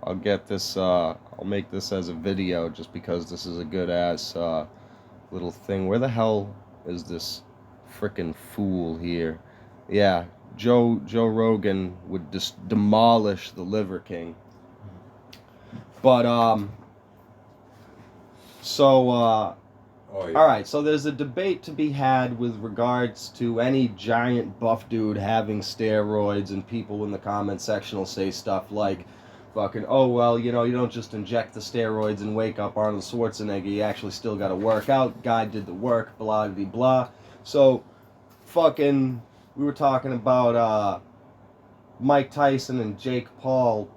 I'll get this. I'll make this as a video just because this is a good ass little thing. Where the hell is this frickin' fool here? Yeah, Joe Rogan would just demolish the Liver King. But all right, so there's a debate to be had with regards to any giant buff dude having steroids, and people in the comment section will say stuff like, fucking, oh, well, you know, you don't just inject the steroids and wake up Arnold Schwarzenegger, you actually still gotta work out, guy did the work, blah, blah, blah. So, fucking, we were talking about, Mike Tyson and Jake Paul,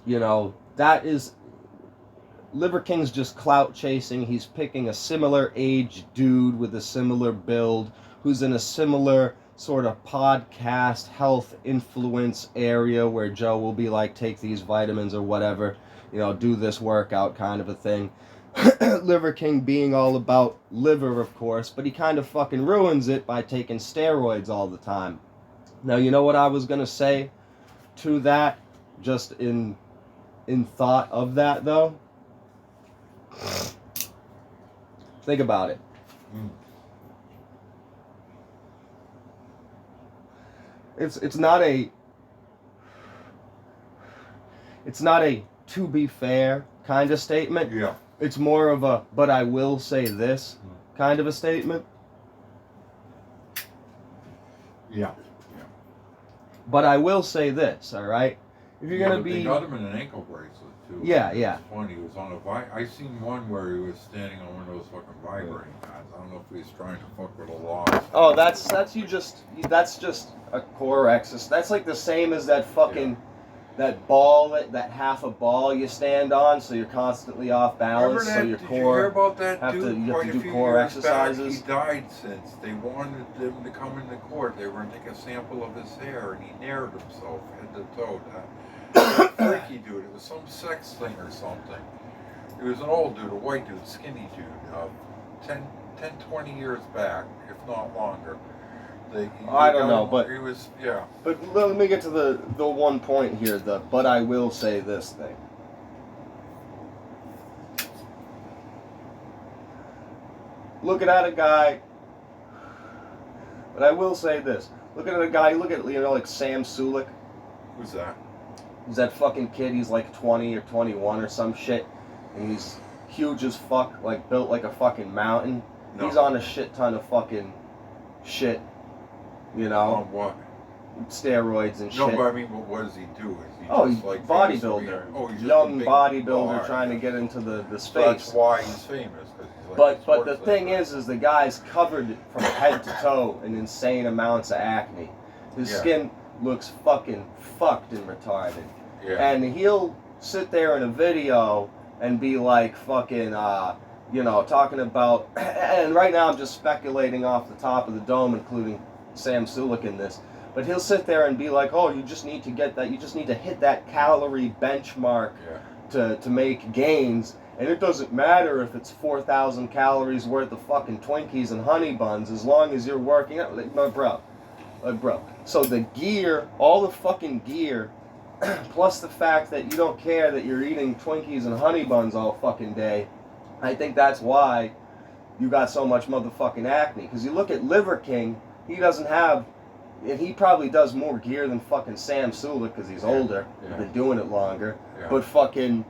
you know, that is... Liver King's just clout chasing. He's picking a similar age dude with a similar build who's in a similar sort of podcast health influence area where Joe will be like, take these vitamins or whatever, you know, do this workout kind of a thing. Liver King being all about liver, of course, but he kind of fucking ruins it by taking steroids all the time. Now, you know what I was going to say to that, just in thought of that, though? Think about it. It's not a to be fair kind of statement. Yeah. It's more of a but I will say this kind of a statement. Yeah. But I will say this, all right? If you're gonna be, they got him in an ankle bracelet too. Yeah. It was funny. He was on I seen one where he was standing on one of those fucking vibrating pads. I don't know if he was trying to fuck with a law. Oh, that's just a core exercise. That's like the same as that fucking that ball that half a ball you stand on, so you're constantly off balance. So your did core. You hear about that dude? You have to do few core years exercises. Back, he died since they wanted him to come into court. They were going to take a sample of his hair, and he nared himself head to toe. That freaky dude. It was some sex thing or something. He was an old dude, a white dude, skinny dude. 10, 20 years back, if not longer. I don't know, but he was, yeah. But let me get to the one point here. But I will say this thing. Looking at a guy. But I will say this. Looking at a guy. Look at like Sam Sulik. Who's that? He's that fucking kid. He's like 20 or 21 or some shit, and he's huge as fuck, like built like a fucking mountain. No. He's on a shit ton of fucking shit. You know? On what? Steroids and shit. No, but I mean, what does he do? Is he he's like bodybuilder. He's young bodybuilder trying to get into the space. So that's why he's famous. He's like but the thing is the guy's covered from head to toe in insane amounts of acne. His skin looks fucking fucked and retarded. Yeah. And he'll sit there in a video and be like fucking, talking about, and right now I'm just speculating off the top of the dome, including Sam Sulik in this, but he'll sit there and be like, oh, you just need to get that, you just need to hit that calorie benchmark to make gains, and it doesn't matter if it's 4,000 calories worth of fucking Twinkies and honey buns, as long as you're working out. Like, bro. So the gear, all the fucking gear, plus the fact that you don't care that you're eating Twinkies and honey buns all fucking day, I think that's why you got so much motherfucking acne. Because you look at Liver King, he doesn't have, and he probably does more gear than fucking Sam Sulik because he's older, been doing it longer. Yeah. But fucking,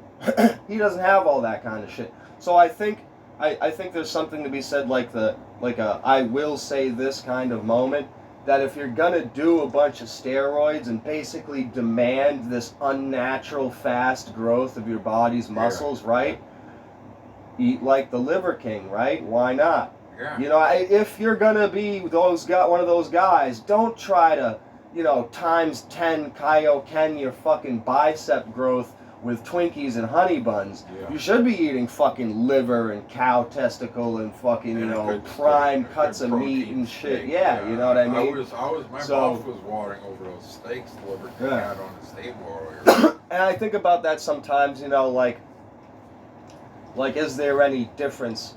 he doesn't have all that kind of shit. So I think there's something to be said like a I will say this kind of moment, that if you're gonna do a bunch of steroids and basically demand this unnatural fast growth of your body's muscles, right? Eat like the Liver King, right? Why not? Yeah. You know, if you're gonna be one of those guys, don't try to, times 10 Kaioken your fucking bicep growth with Twinkies and honey buns. Yeah. You should be eating fucking liver and cow testicle and fucking, prime cuts of meat and shit. Steak. Yeah, you know what I mean? My mouth was watering over those steaks the Liver King had on his table earlier. And I think about that sometimes, like is there any difference?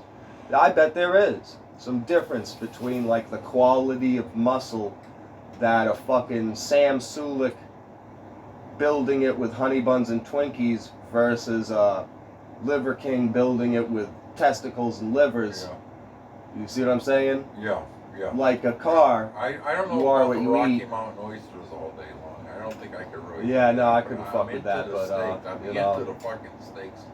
I bet there is some difference between like the quality of muscle that a fucking Sam Sulik building it with honey buns and Twinkies versus Liver King building it with testicles and livers. Yeah. You see what I'm saying? Yeah, yeah. Like a car. I don't know you are about what the you Rocky eat. Mountain oysters all day long. I don't think I could really. Yeah, no, I couldn't fuck with that, but I'm into the fucking steaks and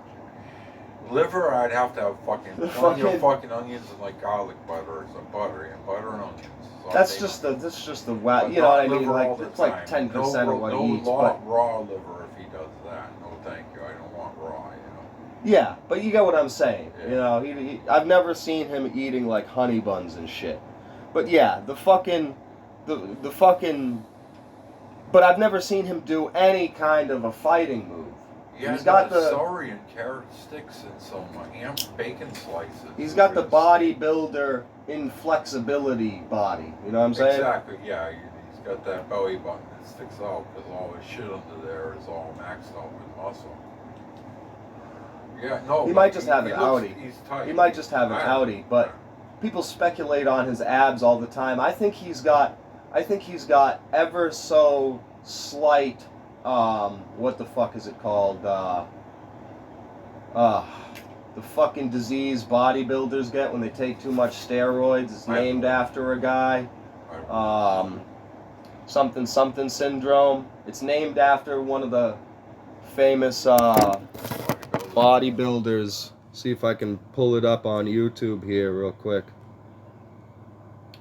shit. Liver, I'd have to have fucking fucking onions and like garlic butter or some butter and onions. That's just the wow. You know what I mean? Like it's like 10% of what he eats. But raw liver if he does that. No, thank you. I don't want raw. You know. Yeah, but you get what I'm saying. Yeah. You know, I've never seen him eating like honey buns and shit. But yeah, the fucking. But I've never seen him do any kind of a fighting move. Yeah, he's got the celery and carrot sticks and some ham bacon slices. He's got the bodybuilder inflexibility body. You know what I'm saying? Exactly. Yeah, he's got that belly button that sticks out because all his shit under there is all maxed out with muscle. Yeah, no. He might just have an outie. He's tight. He might just have an outie, but people speculate on his abs all the time. I think he's got ever so slight. What the fuck is it called? The fucking disease bodybuilders get when they take too much steroids. It's named after a guy. Something syndrome. It's named after one of the famous bodybuilders. See if I can pull it up on YouTube here real quick.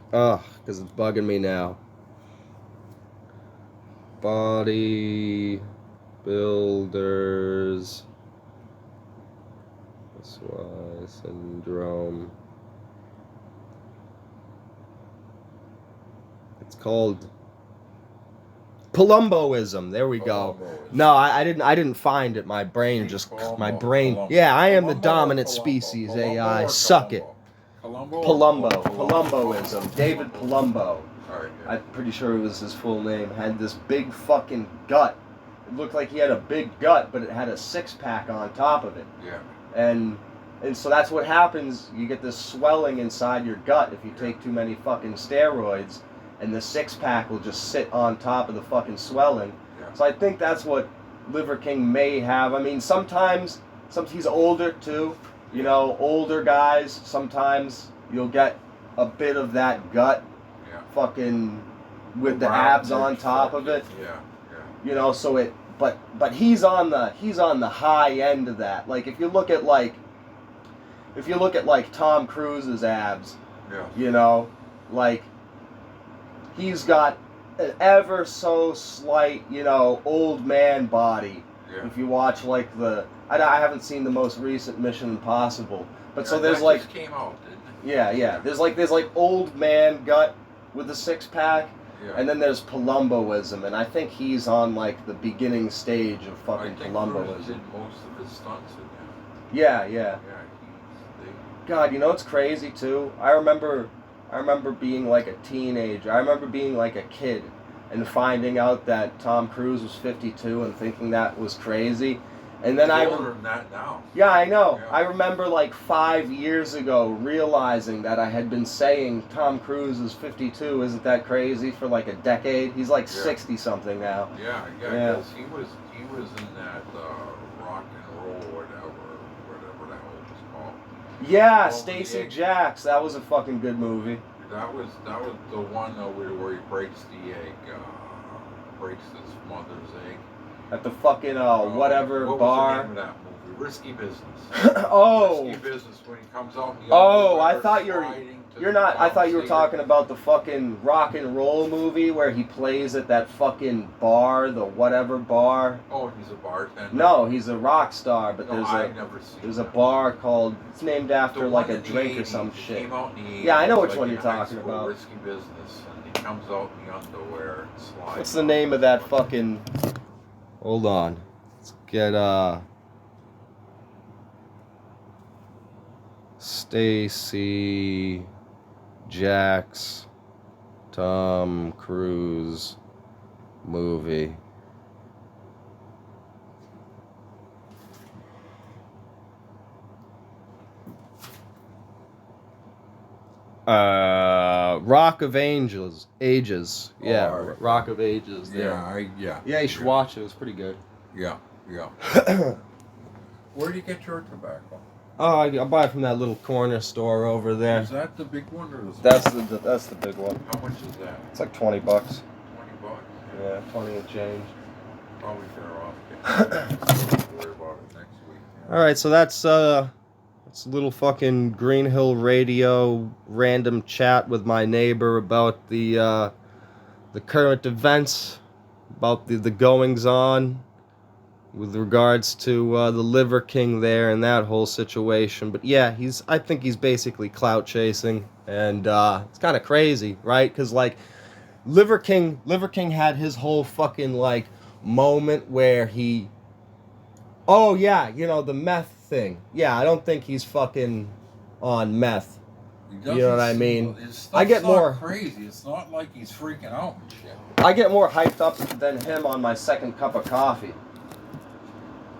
Because it's bugging me now. Bodybuilders. SY syndrome. It's called Palumboism. There we go. No, I didn't find it. My brain Palumbo. Yeah, I am the dominant species. AI. Suck it. Palumboism. David Palumbo. I'm pretty sure it was his full name. Had this big fucking gut. It looked like he had a big gut, but it had a six-pack on top of it. Yeah. And so that's what happens. You get this swelling inside your gut if you take too many fucking steroids, and the six-pack will just sit on top of the fucking swelling. Yeah. So I think that's what Liver King may have. I mean, sometimes he's older too. You know, older guys, sometimes you'll get a bit of that gut. Fucking with the abs on top of it. Yeah. You know, so it but he's on the high end of that. Like if you look at like Tom Cruise's abs, you know, like he's got an ever so slight, you know, old man body. Yeah. If you watch like I haven't seen the most recent Mission Impossible, but so there's that like just came out, didn't it? Yeah. There's like old man gut with a six-pack, and then there's Palumboism, and I think he's on like the beginning stage of fucking Palumboism. He did most of his stunts with him. Yeah. God, you know what's crazy too? I remember being like a teenager. I remember being like a kid and finding out that Tom Cruise was 52 and thinking that was crazy. And then He's older than that now. Yeah, I know. Yeah. I remember like 5 years ago realizing that I had been saying Tom Cruise is 52. Isn't that crazy? For like a decade. He's like 60 something now. Yeah. Because he was in that rock and roll whatever that was called. Yeah, Stacey Jacks. That was a fucking good movie. That was the one where he breaks the egg, breaks his mother's egg. At the fucking whatever what bar. Was the name of that movie? Risky Business. Risky Business when he comes out. In the I thought I thought you were talking about the fucking rock and roll movie where he plays at that fucking bar, the whatever bar. Oh, he's a bartender. No, he's a rock star, but there's a bar called, it's named after like a drink or some shit. Came out in the 80s, yeah, I know which like one you're talking about. Risky Business, and he comes out in the underwear and slides. What's the name of that fucking? Hold on. Let's get Stacey Jacks Tom Cruise movie. Rock of Ages. Yeah, right. Rock of Ages. There. Yeah, you should watch it. It was pretty good. Yeah. Where do you get your tobacco? Oh, I buy it from that little corner store over there. Is that the big one or the small? That's the big one. How much is that? It's like $20. 20 bucks? Yeah, 20 and change. Probably better off getting worry about it next week. All right, so that's a little fucking Green Hill Radio random chat with my neighbor about the current events, about the goings on with regards to the Liver King there and that whole situation. But yeah, I think he's basically clout chasing, and it's kind of crazy, right? Because like Liver King had his whole fucking like moment where he, oh yeah, the meth thing. Yeah, I don't think he's fucking on meth. You know what I mean? I get more crazy. It's not like he's freaking out and shit. I get more hyped up than him on my second cup of coffee.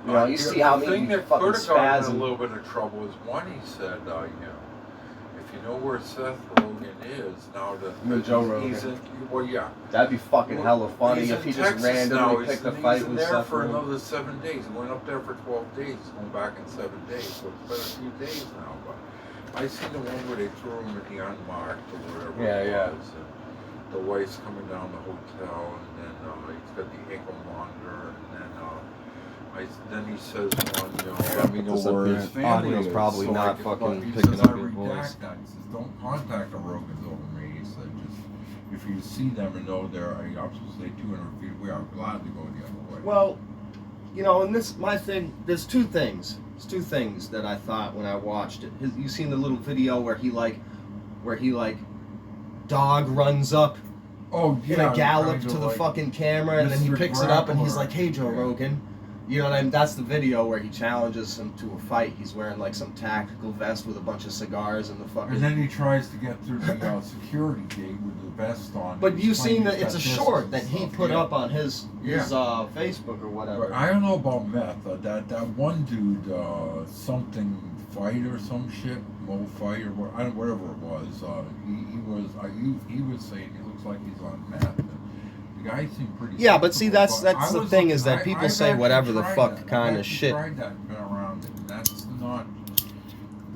You see how many thing that fucking could have gotten spasm. a little bit of trouble is one he said, if you know where Seth Rogen is now, Joe Rogan. He's in, well, yeah. That'd be fucking hella funny He's if he in just Texas randomly now. picked a fight he's with there Seth for Rogen. another 7 days. He went up there for 12 days. He's going back in 7 days. So it's been a few days now. But I seen the one where they threw him at the unmarked or whatever it was. And the wife's coming down the hotel, and then he's got the ankle monitor, and then he says one, let me know where his family audio's is. probably so not he fucking says, picking up I your redact voice. that. He says, don't contact the Rogans over me. He said, just if you see them and know they're, I'm supposed to say 200 feet away, I'm glad to go the other way. Well, and this, my thing, there's two things. There's two things that I thought when I watched it. You seen the little video where he dog runs up in a gallop to the fucking camera, and then he picks it up and he's like, hey, Joe Rogan. You know what I mean? That's the video where he challenges him to a fight. He's wearing like some tactical vest with a bunch of cigars and the fucking... And then he tries to get through the security gate with the vest on. But you seen that it's a short that he put up on his Facebook or whatever. But I don't know about meth. That one dude, something fight or some shit, Mo fight or whatever it was. He was saying he looks like he's on meth. The guy seemed pretty. Yeah, but see, that's the thing is that people say whatever the fuck kind of shit. I've tried that and been around it, and that's not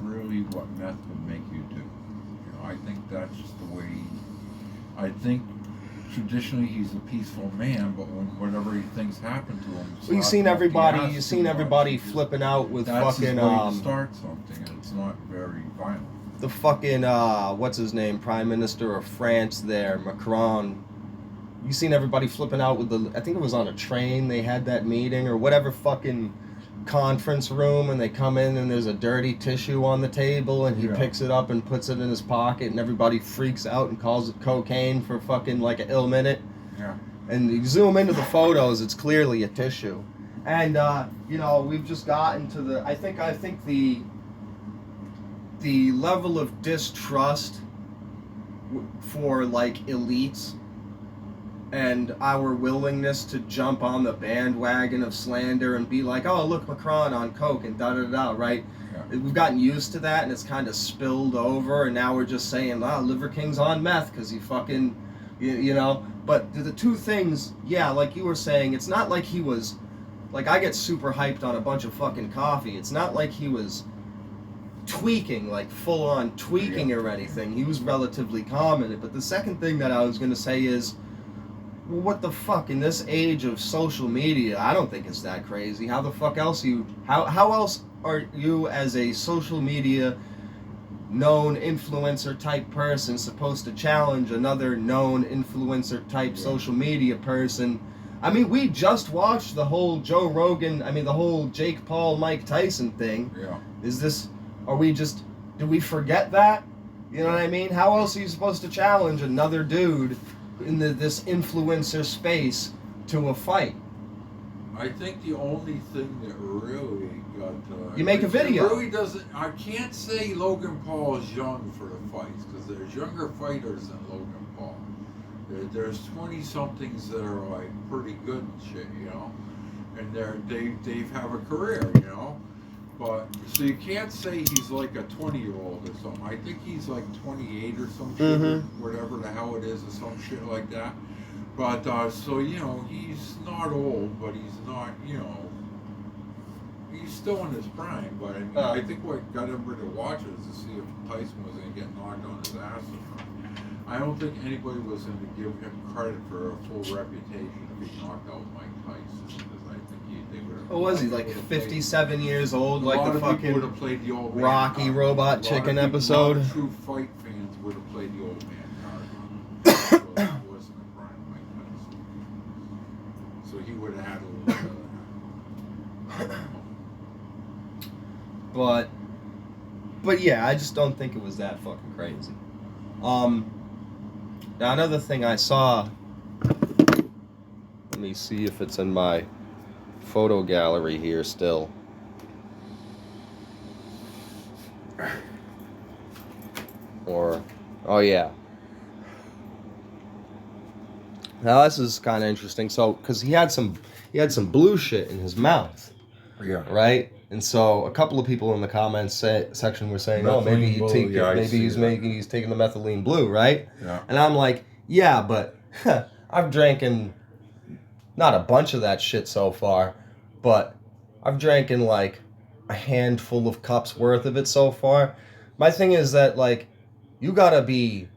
really what meth would make you do. I think that's just the way. I think traditionally he's a peaceful man, but when whatever he thinks happened to him, well, you seen everybody flipping out with that's fucking his way to start something, and it's not very violent. The fucking what's his name, Prime Minister of France there, Macron. You seen everybody flipping out with I think it was on a train, they had that meeting or whatever fucking conference room, and they come in and there's a dirty tissue on the table and he picks it up and puts it in his pocket, and everybody freaks out and calls it cocaine for fucking like an ill minute. Yeah. And you zoom into the photos, it's clearly a tissue. And we've just gotten to the I think the level of distrust for like elites and our willingness to jump on the bandwagon of slander and be like, oh, look, Macron on coke and da-da-da, right? Yeah. We've gotten used to that, and it's kind of spilled over, and now we're just saying, Liver King's on meth because he fucking, But the two things, like you were saying, it's not like he was, like I get super hyped on a bunch of fucking coffee. It's not like he was tweaking, like full-on tweaking or anything. He was relatively calm in it. But the second thing that I was going to say is, well, what the fuck, in this age of social media, I don't think it's that crazy. How the fuck else how else are you as a social media known influencer type person supposed to challenge another known influencer type social media person? I mean, we just watched the whole Joe Rogan, the whole Jake Paul, Mike Tyson thing. Yeah. Do we forget that? You know what I mean? How else are you supposed to challenge another dude in this influencer space to a fight? I think the only thing that really got... you make a video. It really doesn't... I can't say Logan Paul is young for the fights, because there's younger fighters than Logan Paul. There's 20-somethings that are like pretty good and shit, and they have a career, But so you can't say he's like a 20-year-old or something. I think he's like 28 or some shit, or whatever the hell it is, or some shit like that. But so you know, he's not old, but he's not, you know, he's still in his prime. But I mean, I think what got everybody to watch it is to see if Tyson was going to get knocked on his ass or not. I don't think anybody was going to give him credit for a full reputation if he knocked out Mike Tyson, because I think they would have. What was he, like 57 years old, like the fucking would have played the old man Rocky card. Robot Chicken episode? A lot of true fight fans would have played the old man card. So it wasn't a prime Mike Tyson. So he would have had a little bit of that. But yeah, I just don't think it was that fucking crazy. Now another thing I saw, let me see if it's in my photo gallery here still. Or, oh yeah. Now this is kind of interesting. So, because he had some blue shit in his mouth. Yeah. Right. And so a couple of people in the comments section were saying, "Oh, maybe he's taking the methylene blue, right?" Yeah. And I'm like, "Yeah, but I've drank not a bunch of that shit so far, but I've drank like a handful of cups worth of it so far." My thing is that like you gotta be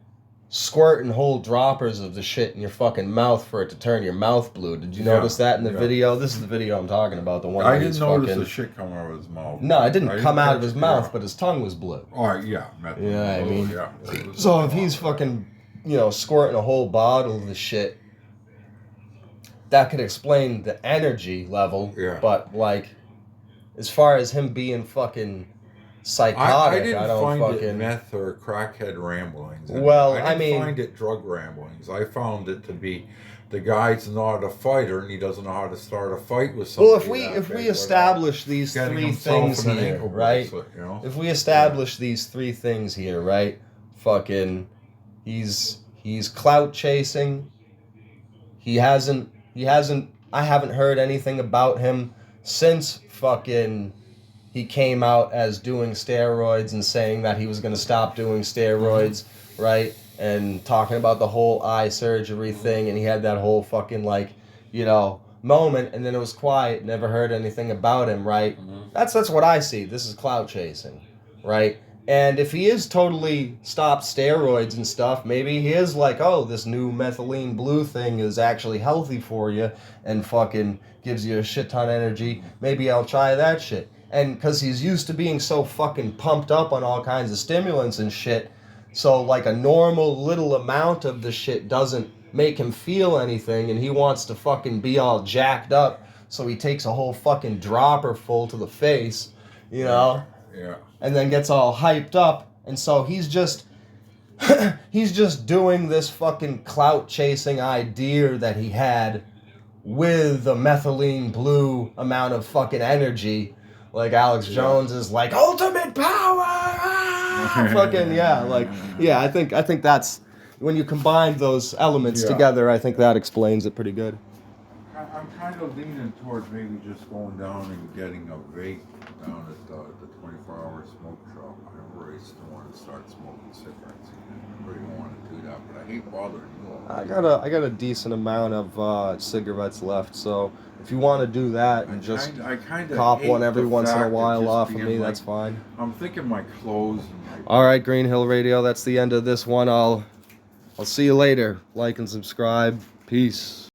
squirting whole droppers of the shit in your fucking mouth for it to turn your mouth blue. Did you notice that in the video? This is the video I'm talking about. The one I didn't notice the shit come out of his mouth. No, it didn't come out of his mouth, but his tongue was blue. All right, yeah. Yeah, I mean. Yeah. So if he's fucking, squirting a whole bottle of the shit, that could explain the energy level. Yeah. But like, as far as him being fucking psychotic, I don't find fucking it meth or crackhead ramblings. Well, I didn't find it drug ramblings. I found it to be the guy's not a fighter and he doesn't know how to start a fight with somebody. Well, if we establish these three things here, right? If we establish these three things here, right? Fucking, he's clout chasing. I haven't heard anything about him since fucking he came out as doing steroids and saying that he was going to stop doing steroids, right? And talking about the whole eye surgery thing, and he had that whole fucking moment, and then it was quiet, never heard anything about him, right? That's what I see. This is clout chasing, right? And if he is totally stopped steroids and stuff, maybe he is like, oh, this new methylene blue thing is actually healthy for you and fucking gives you a shit ton of energy. Maybe I'll try that shit. And because he's used to being so fucking pumped up on all kinds of stimulants and shit, so like a normal little amount of the shit doesn't make him feel anything, and he wants to fucking be all jacked up, so he takes a whole fucking dropper full to the face, Yeah. and then gets all hyped up, and so he's just doing this fucking clout chasing idea that he had with a methylene blue amount of fucking energy. Like Alex Jones is like ultimate power, fucking I think that's when you combine those elements together. I think that explains it pretty good. I'm kind of leaning towards maybe just going down and getting a vape down at the 24-hour smoke shop. I really still want to start smoking cigarettes again. I really don't want to do that, but I hate bothering you all. I got a decent amount of cigarettes left, so if you want to do that and I kinda cop one hate every the once in a fact while just off of being me, like- that's fine. I'm thinking my clothes and my... All right, Green Hill Radio, that's the end of this one. I'll see you later. Like and subscribe. Peace.